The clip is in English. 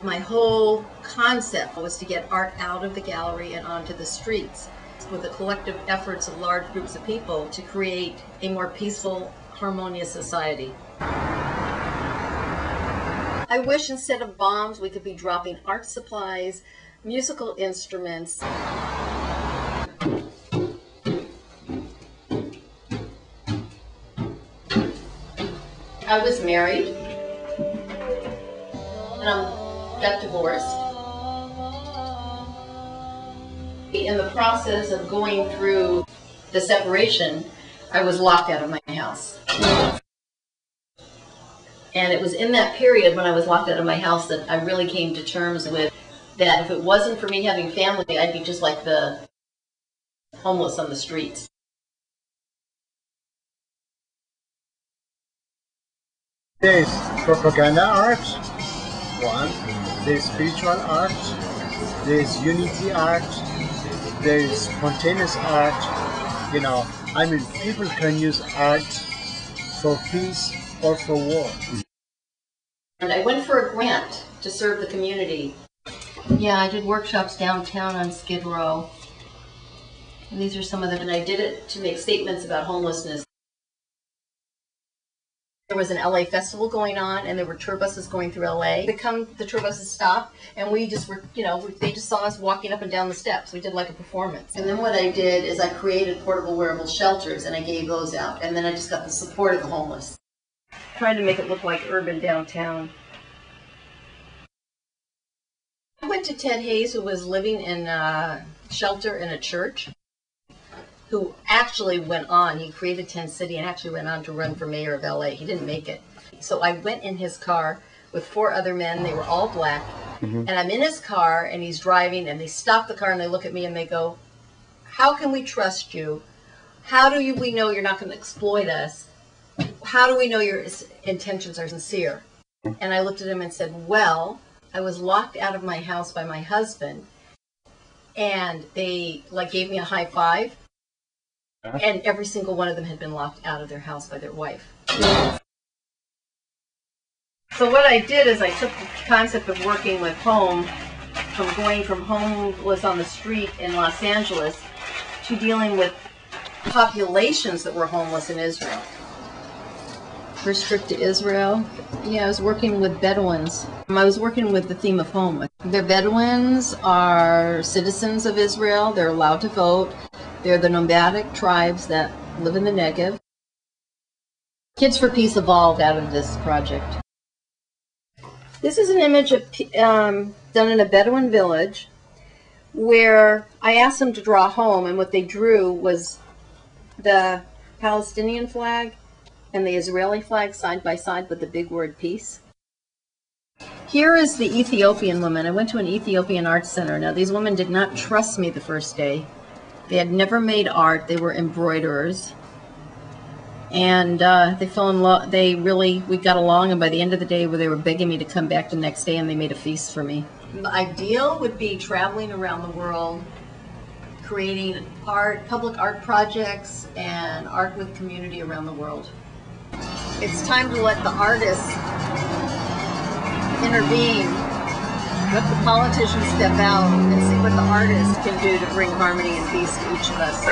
My whole concept was to get art out of the gallery and onto the streets with the collective efforts of large groups of people to create a more peaceful, harmonious society. I wish instead of bombs we could be dropping art supplies, musical instruments. I was married and got divorced. In the process of going through the separation, I was locked out of my house. And it was in that period when I was locked out of my house that I really came to terms with that if it wasn't for me having family, I'd be just like the homeless on the streets. There's propaganda art, one. There's spiritual art. There's unity art. There's spontaneous art. You know, I mean, people can use art for peace or for war. And I went for a grant to serve the community. Yeah, I did workshops downtown on Skid Row. And these are some of them. And I did it to make statements about homelessness. There was an LA festival going on, and there were tour buses going through LA. The tour buses stopped, and we just were, they just saw us walking up and down the steps. We did like a performance. And then what I did is I created portable wearable shelters, and I gave those out. And then I just got the support of the homeless. Trying to make it look like urban downtown. I went to Ted Hayes, who was living in a shelter in a church, who actually went on, he created Tent City and actually went on to run for mayor of LA. He didn't make it. So I went in his car with 4 other men. They were all black. And I'm in his car and he's driving and they stop the car and they look at me and they go, "How can we trust you? How do we know you're not going to exploit us? How do we know your intentions are sincere?" And I looked at him and said, "Well, I was locked out of my house by my husband and they gave me a high five. And every single one of them had been locked out of their house by their wife." So what I did is I took the concept of working with home, from going from homeless on the street in Los Angeles to dealing with populations that were homeless in Israel. First trip to Israel, I was working with Bedouins. I was working with the theme of home. The Bedouins are citizens of Israel. They're allowed to vote. They're the nomadic tribes that live in the Negev. Kids for Peace evolved out of this project. This is an image of, done in a Bedouin village where I asked them to draw home, and what they drew was the Palestinian flag and the Israeli flag side by side with the big word peace. Here is the Ethiopian woman. I went to an Ethiopian art center. Now, these women did not trust me the first day. They had never made art. They were embroiderers. And they fell in love. We got along, and by the end of the day, they were begging me to come back the next day, and they made a feast for me. The ideal would be traveling around the world, creating art, public art projects, and art with community around the world. It's time to let the artists intervene. Let the politicians step out and see what the artists can do to bring harmony and peace to each of us.